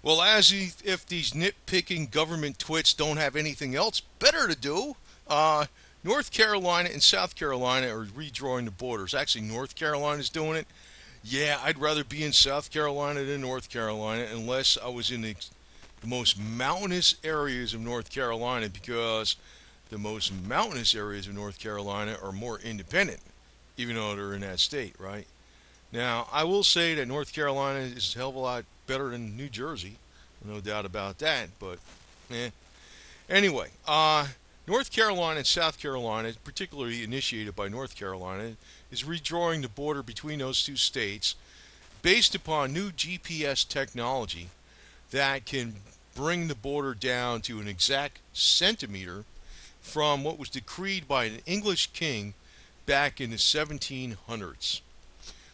Well, as if these nitpicking government twits don't have anything else better to do, North Carolina and South Carolina are redrawing the borders. Actually, North Carolina's doing it. Yeah, I'd rather be in South Carolina than North Carolina unless I was in the most mountainous areas of North Carolina because the most mountainous areas of North Carolina are more independent, even though they're in that state, right? Now, I will say that North Carolina is a hell of a lot better than New Jersey, no doubt about that. But, eh. Anyway, North Carolina and South Carolina, particularly initiated by North Carolina, is redrawing the border between those two states based upon new GPS technology that can bring the border down to an exact centimeter from what was decreed by an English king back in the 1700s.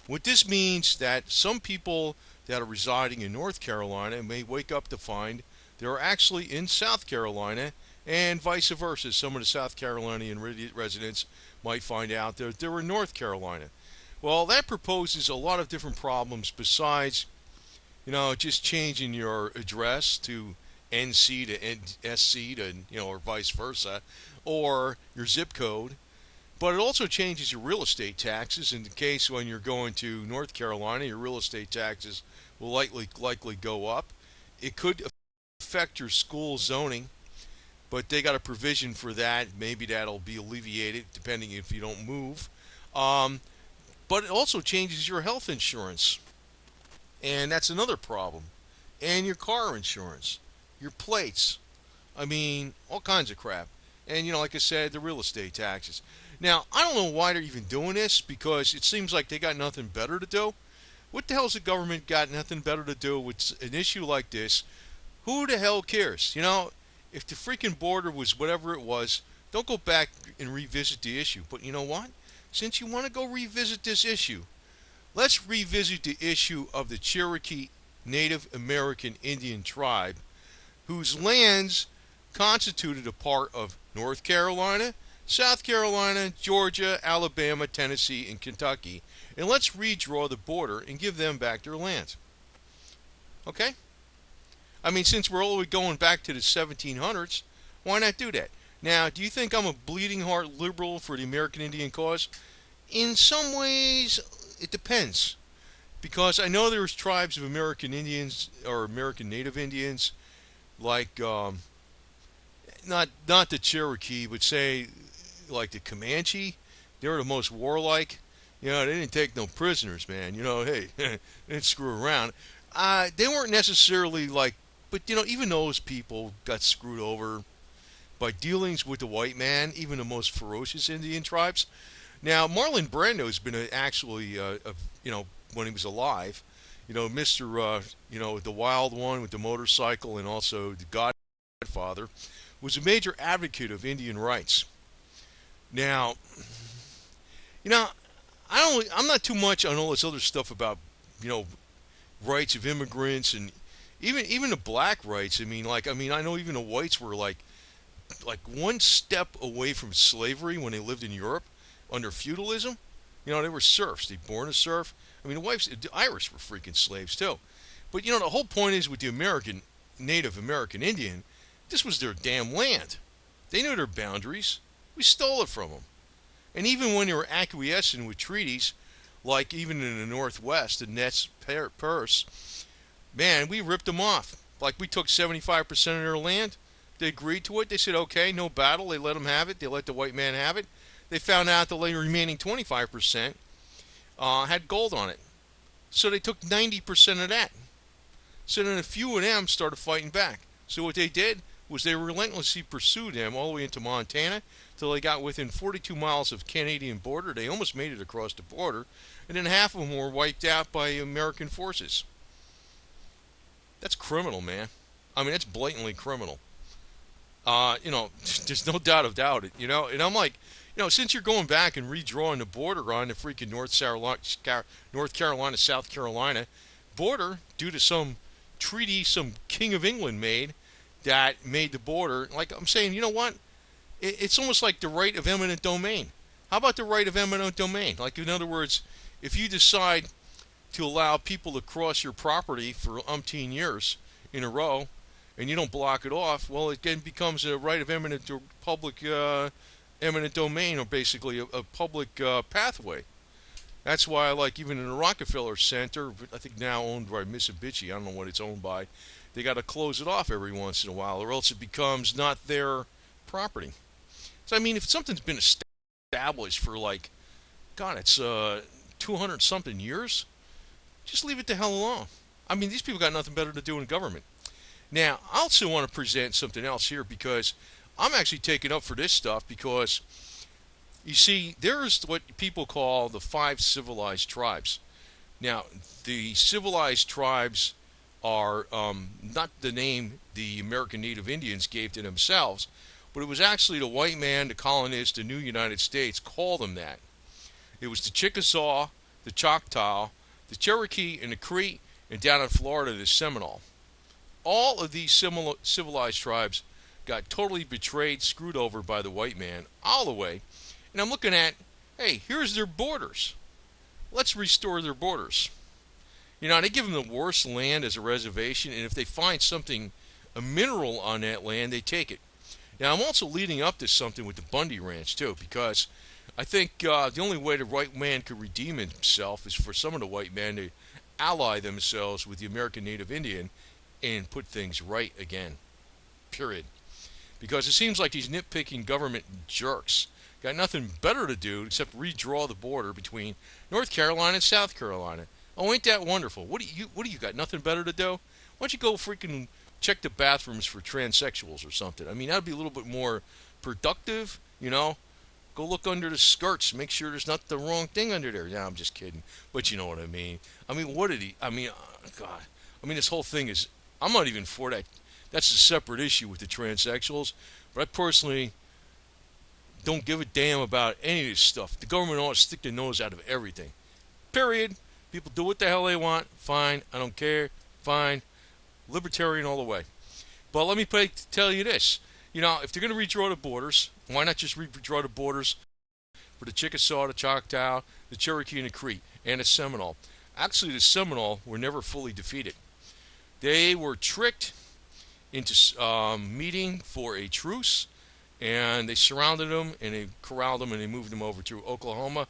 What this means that some people that are residing in North Carolina may wake up to find they're actually in South Carolina, and vice versa. Some of the South Carolinian residents might find out that they're in North Carolina. Well, that proposes a lot of different problems besides, just changing your address to NC to SC to, or vice versa, or your zip code. But it also changes your real estate taxes. In the case when you're going to North Carolina, your real estate taxes will likely go up. It could affect your school zoning, but they got a provision for that. Maybe that'll be alleviated depending if you don't move. But it also changes your health insurance, and that's another problem. And your car insurance, your plates. I mean, all kinds of crap. And, like I said, the real estate taxes. Now, I don't know why they're even doing this because it seems like they got nothing better to do. What the hell's the government got nothing better to do with an issue like this? Who the hell cares? If the freaking border was whatever it was, don't go back and revisit the issue. But you know what? Since you want to go revisit this issue, let's revisit the issue of the Cherokee Native American Indian tribe, whose lands constituted a part of North Carolina, South Carolina, Georgia, Alabama, Tennessee, and Kentucky. And let's redraw the border and give them back their land. Okay? I mean, since we're all going back to the 1700s, why not do that? Now, do you think I'm a bleeding heart liberal for the American Indian cause? In some ways, it depends. Because I know there's tribes of American Indians or American Native Indians, like not the Cherokee, but say like the Comanche. They were the most warlike. They didn't take no prisoners, man. Hey, they didn't screw around. They weren't necessarily like, but even those people got screwed over by dealings with the white man, even the most ferocious Indian tribes. Now, Marlon Brando has been actually, when he was alive, Mister, the wild one with the motorcycle, and also the Godfather, was a major advocate of Indian rights. Now, I'm not too much on all this other stuff about, rights of immigrants and even the black rights. I know even the whites were like one step away from slavery when they lived in Europe under feudalism. They were serfs. They born a serf. The Irish were freaking slaves too. But the whole point is with the Native American Indian, this was their damn land. They knew their boundaries. We stole it from them. And even when they were acquiescing with treaties, like even in the Northwest, the Nez Perce, man, we ripped them off. Like we took 75% of their land. They agreed to it. They said, okay, no battle. They let them have it. They let the white man have it. They found out the remaining 25% had gold on it. So they took 90% of that. So then a few of them started fighting back. So what they did was they relentlessly pursued them all the way into Montana till they got within 42 miles of Canadian border. They almost made it across the border, and then half of them were wiped out by American forces. That's criminal, man. That's blatantly criminal. There's no doubt about it. And I'm like, since you're going back and redrawing the border on the freaking North Carolina, South Carolina border due to some treaty some King of England made that made the border, like I'm saying, you know what? It's almost like the right of eminent domain. How about the right of eminent domain? Like, in other words, if you decide to allow people to cross your property for umpteen years in a row, and you don't block it off, well, it then becomes a right of eminent public eminent domain, or basically a public pathway. That's why, like, even in the Rockefeller Center, I think now owned by Mitsubishi, I don't know what it's owned by, they got to close it off every once in a while, or else it becomes not their property. So, I mean, if something's been established for, like, God, it's 200 something years, just leave it the hell alone. I mean, these people got nothing better to do in government. Now, I also want to present something else here, because I'm actually taking up for this stuff, because you see, there's what people call the Five Civilized Tribes. Now, the civilized tribes are not the name the American Native Indians gave to themselves, but it was actually the white man, the colonist, the new United States called them that. It was the Chickasaw, the Choctaw, the Cherokee, and the Cree, and down in Florida, the Seminole. All of these civilized tribes got totally betrayed, screwed over by the white man all the way. And I'm looking at, hey, here's their borders. Let's restore their borders. You know, they give them the worst land as a reservation, and if they find something, a mineral on that land, they take it. Now, I'm also leading up to something with the Bundy Ranch, too, because I think the only way the white man could redeem himself is for some of the white men to ally themselves with the American Native Indian and put things right again. Period. Because it seems like these nitpicking government jerks got nothing better to do except redraw the border between North Carolina and South Carolina. Oh, ain't that wonderful? What do you got? Nothing better to do? Why don't you go freaking check the bathrooms for transsexuals or something? I mean, that'd be a little bit more productive, you know? Go look under the skirts, make sure there's not the wrong thing under there. Yeah, I'm just kidding, but you know what I mean. I mean, what did he? I mean, God. I mean, this whole thing is. I'm not even for that. That's a separate issue with the transsexuals. But I personally don't give a damn about any of this stuff. The government ought to stick their nose out of everything. Period. People do what the hell they want. Fine. I don't care. Fine. Libertarian all the way. But let me tell you this. You know, if they're going to redraw the borders, why not just redraw the borders for the Chickasaw, the Choctaw, the Cherokee, and the Cree, and the Seminole? Actually, the Seminole were never fully defeated. They were tricked into meeting for a truce, and they surrounded them, and they corralled them, and they moved them over to Oklahoma.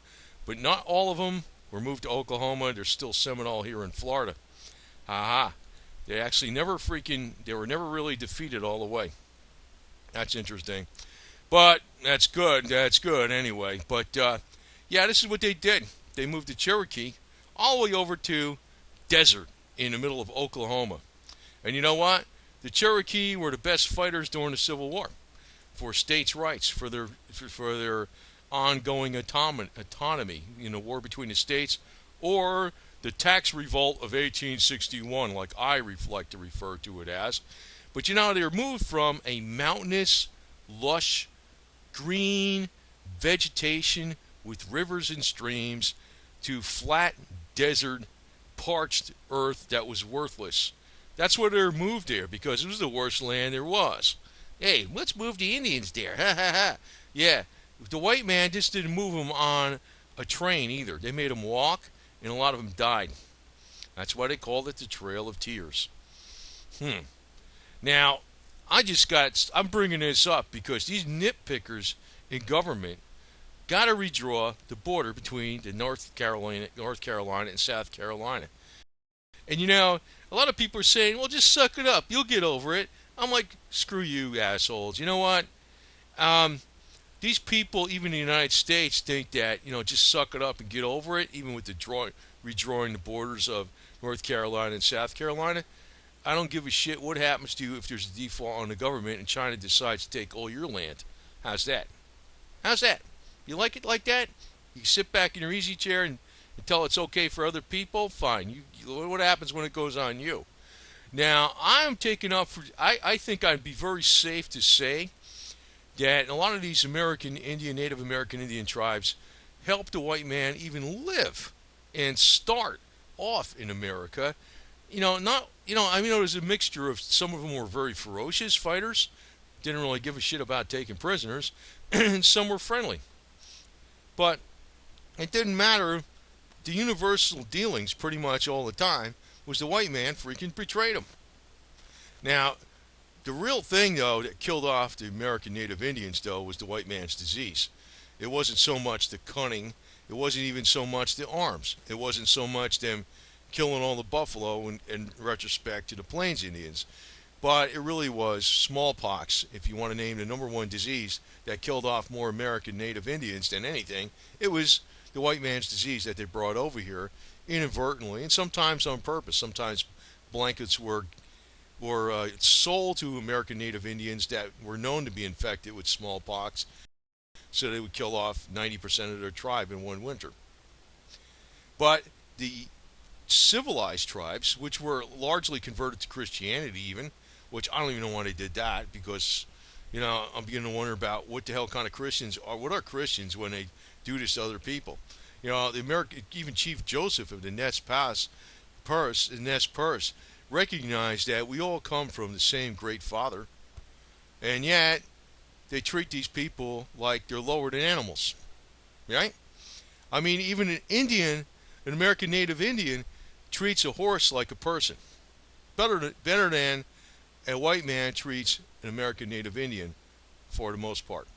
But not all of them were moved to Oklahoma. There's still Seminole here in Florida. Ha. They actually they were never really defeated all the way. That's interesting. But that's good. That's good anyway. But, yeah, this is what they did. They moved the Cherokee all the way over to desert in the middle of Oklahoma. And you know what? The Cherokee were the best fighters during the Civil War for states' rights, for their ongoing autonomy in the war between the states, or the tax revolt of 1861, like I like to refer to it as. But you know, they were moved from a mountainous, lush, green vegetation with rivers and streams to flat desert, parched earth that was worthless. That's where they were moved there, because it was the worst land there was. Hey, let's move the Indians there. Ha ha ha. Yeah, the white man just didn't move them on a train either. They made them walk, and a lot of them died. That's why they called it the Trail of Tears. Now, I'm bringing this up because these nitpickers in government got to redraw the border between the North Carolina and South Carolina. And you know, a lot of people are saying, well, just suck it up. You'll get over it. I'm like, screw you, assholes. You know what? These people, even in the United States, think that, you know, just suck it up and get over it, even with the redrawing the borders of North Carolina and South Carolina. I don't give a shit what happens to you if there's a default on the government and China decides to take all your land. How's that? How's that? You like it like that? You sit back in your easy chair and tell it's okay for other people? Fine. What happens when it goes on you? Now, I'm taking up for... I think I'd be very safe to say that a lot of these Native American Indian tribes helped the white man even live and start off in America. You know, there's a mixture of, some of them were very ferocious fighters, didn't really give a shit about taking prisoners, and some were friendly. But it didn't matter. The universal dealings pretty much all the time was the white man freaking betrayed them. Now, the real thing, though, that killed off the American Native Indians, though, was the white man's disease. It wasn't so much the cunning. It wasn't even so much the arms. It wasn't so much them killing all the buffalo in retrospect to the Plains Indians. But it really was smallpox, if you want to name the number one disease that killed off more American Native Indians than anything. It was the white man's disease that they brought over here inadvertently and sometimes on purpose. Sometimes blankets were sold to American Native Indians that were known to be infected with smallpox, so they would kill off 90% of their tribe in one winter. But the civilized tribes, which were largely converted to Christianity even, which I don't even know why they did that, because, I'm beginning to wonder about what the hell kind of Christians are. What are Christians when they do this to other people? The American, even Chief Joseph of the Nez Perce, recognized that we all come from the same great father, and yet they treat these people like they're lower than animals, right? I mean, even an American Native Indian, treats a horse like a person, better than a white man treats an American Native Indian, for the most part.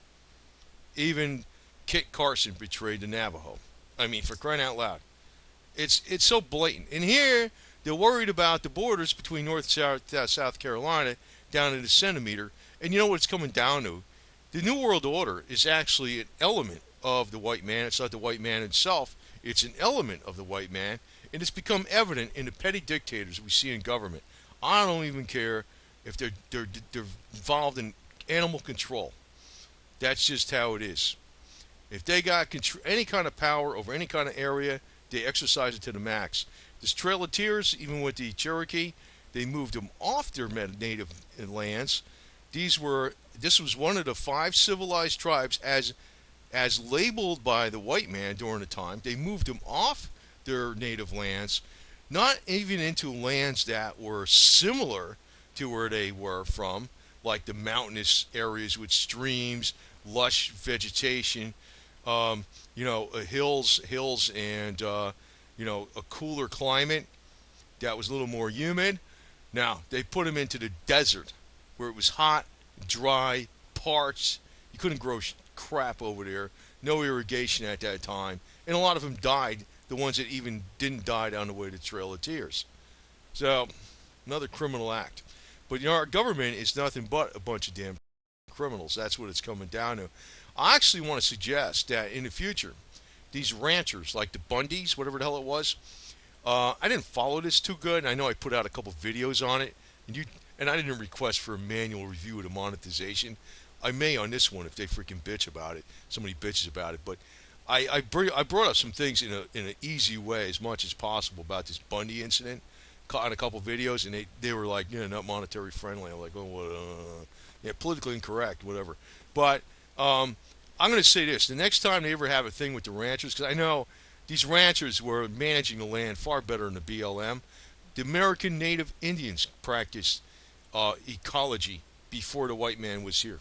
Even Kit Carson betrayed the Navajo. I mean, for crying out loud, it's so blatant. And here they're worried about the borders between North and South Carolina down to the centimeter. And you know what it's coming down to? The New World Order is actually an element of the white man. It's not the white man himself. It's an element of the white man. And it's become evident in the petty dictators we see in government. I don't even care if they're involved in animal control. That's just how it is. If they got any kind of power over any kind of area, they exercise it to the max. The Trail of Tears, even with the Cherokee, they moved them off their native lands. This was one of the 5 civilized tribes as labeled by the white man during the time. They moved them off their native lands, not even into lands that were similar to where they were from, like the mountainous areas with streams, lush vegetation, hills, and a cooler climate that was a little more humid. Now they put them into the desert, where it was hot, dry, parched. You couldn't grow crap over there. No irrigation at that time, and a lot of them died. The ones that even didn't die down the way to Trail of Tears. So, another criminal act. But our government is nothing but a bunch of damn criminals. That's what it's coming down to. I actually want to suggest that in the future, these ranchers, like the Bundys, whatever the hell it was, I didn't follow this too good, and I know I put out a couple videos on it, and I didn't request for a manual review of the monetization. I may on this one if they freaking bitch about it. Somebody bitches about it, but I brought up some things in an easy way as much as possible about this Bundy incident on a couple videos, and they were like, not monetary friendly. I'm like, politically incorrect, whatever. But I'm going to say this: the next time they ever have a thing with the ranchers, because I know these ranchers were managing the land far better than the BLM. The American Native Indians practiced ecology before the white man was here.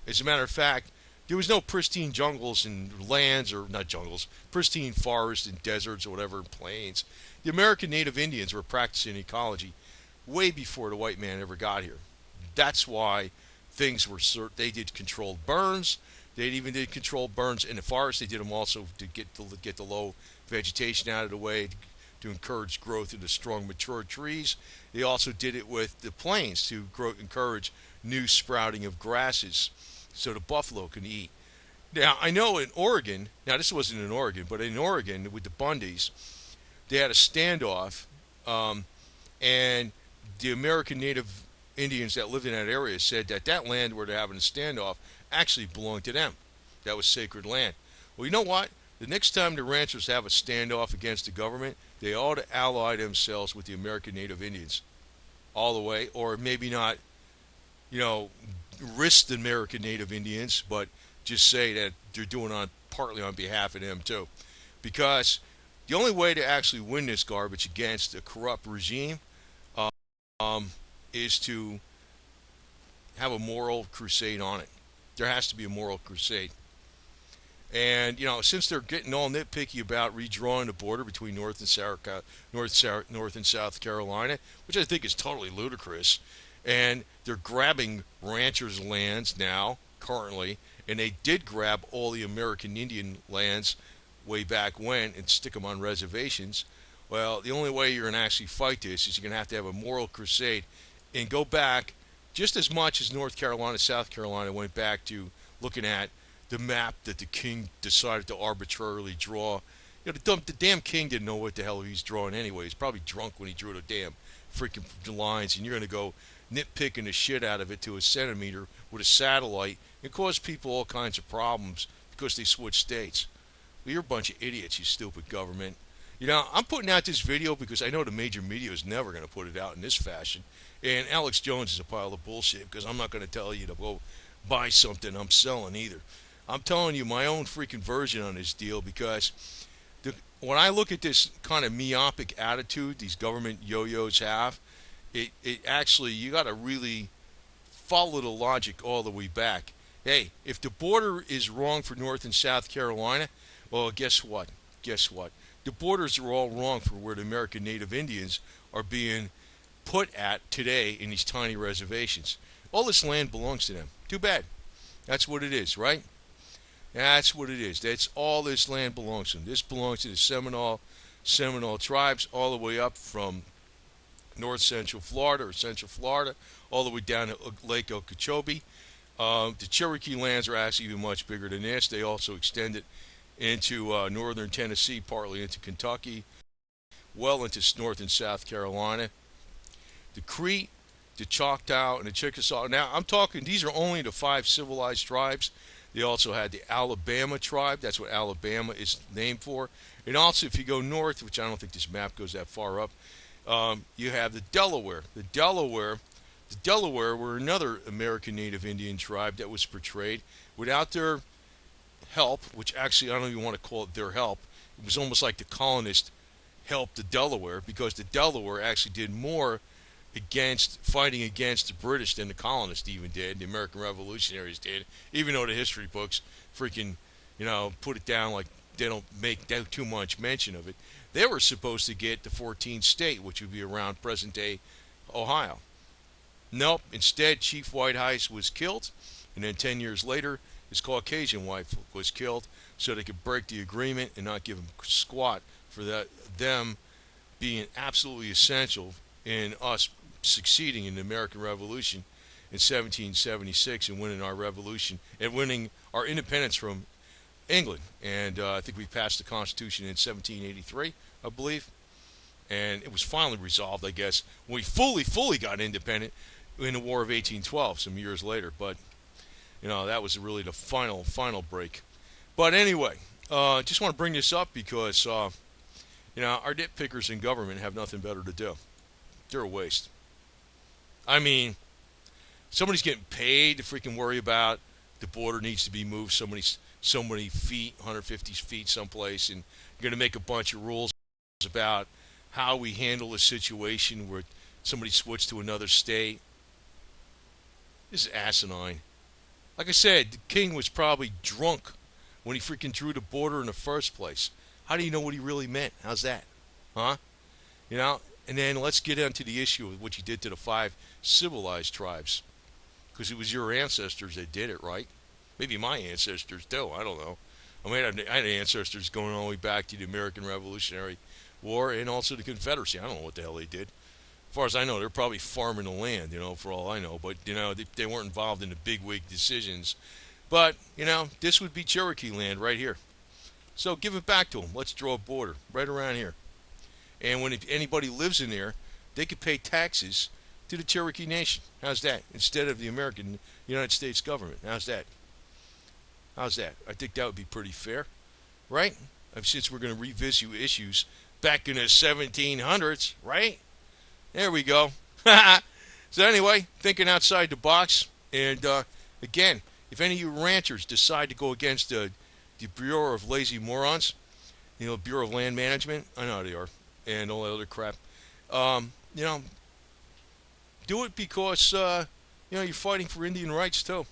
As a matter of fact, there was no pristine jungles and lands, or not jungles, pristine forests and deserts or whatever, plains. The American Native Indians were practicing ecology way before the white man ever got here. That's why things were they did controlled burns. They even did controlled burns in the forest. They did them also to get the low vegetation out of the way, to encourage growth of the strong, mature trees. They also did it with the plains to encourage new sprouting of grasses, so the buffalo can eat. Now, I know in Oregon, now this wasn't in Oregon, but in Oregon with the Bundys, they had a standoff, and the American Native Indians that lived in that area said that land where they're having a standoff actually belonged to them. That was sacred land. Well, you know what? The next time the ranchers have a standoff against the government, they ought to ally themselves with the American Native Indians all the way, or maybe not, risk the American Native Indians, but just say that they're doing partly on behalf of them too. Because the only way to actually win this garbage against a corrupt regime is to have a moral crusade on it. There has to be a moral crusade. And since they're getting all nitpicky about redrawing the border between North and South Carolina, which I think is totally ludicrous, and they're grabbing ranchers' lands now, currently, and they did grab all the American Indian lands way back when and stick them on reservations. Well, the only way you're going to actually fight this is you're going to have a moral crusade and go back just as much as North Carolina, South Carolina went back to looking at the map that the king decided to arbitrarily draw. The damn king didn't know what the hell he was drawing anyway. He's probably drunk when he drew the damn freaking lines, and you're going to go nitpicking the shit out of it to a centimeter with a satellite and cause people all kinds of problems because they switch states. Well, you're a bunch of idiots, you stupid government. I'm putting out this video because I know the major media is never going to put it out in this fashion. And Alex Jones is a pile of bullshit because I'm not going to tell you to go buy something I'm selling either. I'm telling you my own freaking version on this deal because when I look at this kind of myopic attitude these government yo-yos have, it actually, you got to really follow the logic all the way back. Hey, if the border is wrong for North and South Carolina, well, guess what? The borders are all wrong for where the American Native Indians are being put at today in these tiny reservations. All this land belongs to them. Too bad. That's what it is, right? That's what it is. That's all this land belongs to them. This belongs to the Seminole tribes all the way up from north central Florida or central Florida all the way down to Lake Okeechobee. The Cherokee lands are actually even much bigger than this. They also extend it into northern Tennessee, partly into Kentucky, well into North and South Carolina. The Cree, the Choctaw, and the Chickasaw. Now, I'm talking, these are only the 5 civilized tribes. They also had the Alabama tribe. That's what Alabama is named for. And also, if you go north, which I don't think this map goes that far up, you have the Delaware. The Delaware were another American Native Indian tribe that was portrayed. Without their help, which actually I don't even want to call it their help, it was almost like the colonists helped the Delaware, because the Delaware actually did more fighting against the British than the colonists even did, the American revolutionaries did, even though the history books freaking, put it down like they don't make too much mention of it. They were supposed to get the 14th state, which would be around present-day Ohio. Nope, instead Chief Whitehice was killed, and then 10 years later, his Caucasian wife was killed, so they could break the agreement and not give him squat for them being absolutely essential in us succeeding in the American Revolution in 1776 and winning our revolution and winning our independence from England. And I think we passed the Constitution in 1783, I believe. And it was finally resolved, I guess, when we fully got independent in the War of 1812, some years later. But, that was really the final break. But anyway, just want to bring this up because, our nitpickers in government have nothing better to do. They're a waste. I mean, somebody's getting paid to freaking worry about the border needs to be moved so many feet, 150 feet someplace, and you're going to make a bunch of rules about how we handle a situation where somebody switched to another state. This is asinine. Like I said, the king was probably drunk when he freaking drew the border in the first place. How do you know what he really meant? How's that? Huh? And then let's get into the issue of what you did to the 5 civilized tribes. Because it was your ancestors that did it, right? Maybe my ancestors too. I don't know. I mean, I had ancestors going all the way back to the American Revolutionary War and also the Confederacy. I don't know what the hell they did. As far as I know, they're probably farming the land, for all I know. But, they weren't involved in the bigwig decisions. But, this would be Cherokee land right here. So give it back to them. Let's draw a border right around here. And when anybody lives in there, they could pay taxes to the Cherokee Nation. How's that? Instead of the United States government. How's that? I think that would be pretty fair, right? Since we're going to revisit issues back in the 1700s, right? There we go. So anyway, thinking outside the box. And again, if any of you ranchers decide to go against the Bureau of Lazy Morons, Bureau of Land Management, I know how they are, and all that other crap, do it because, you're fighting for Indian rights too.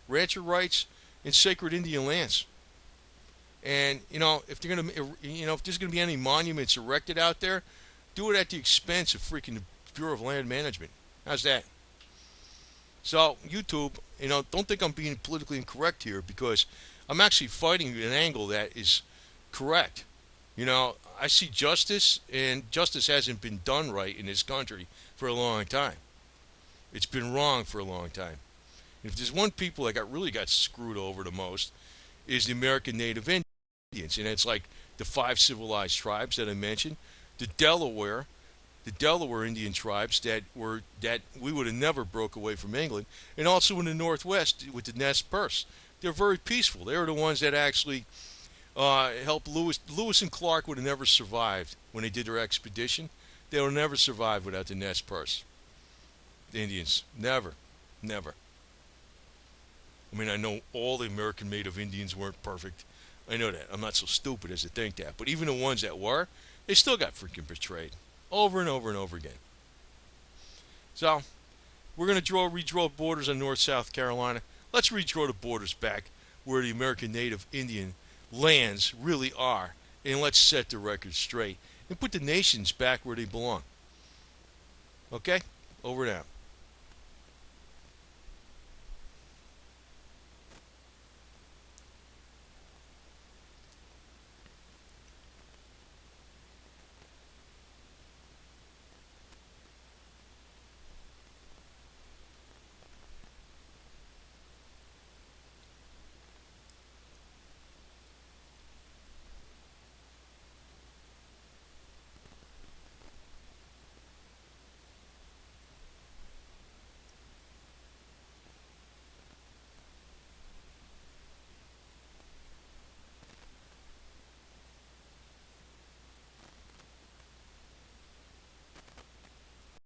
Rancher rights in sacred Indian lands. And if they're gonna, if there's gonna be any monuments erected out there, do it at the expense of freaking the Bureau of Land Management. How's that? So YouTube, don't think I'm being politically incorrect here because I'm actually fighting an angle that is correct. I see justice, and justice hasn't been done right in this country for a long time. It's been wrong for a long time. And if there's one people that really got screwed over the most, is the American Native Indians, and it's like the five civilized tribes that I mentioned, the Delaware Indian tribes that we would have never broke away from England, and also in the Northwest with the Nez Perce. They're very peaceful. They were the ones that actually helped Lewis. Lewis and Clark would have never survived when they did their expedition. They would have never survived without the Nez Perce. The Indians. Never. Never. I mean, I know all the American Native Indians weren't perfect. I know that. I'm not so stupid as to think that. But even the ones that were, they still got freaking betrayed. Over and over and over again. So, we're going to redraw borders on North South Carolina. Let's redraw the borders back where the American Native Indian lands really are. And let's set the record straight. And put the nations back where they belong. Okay? Over and out.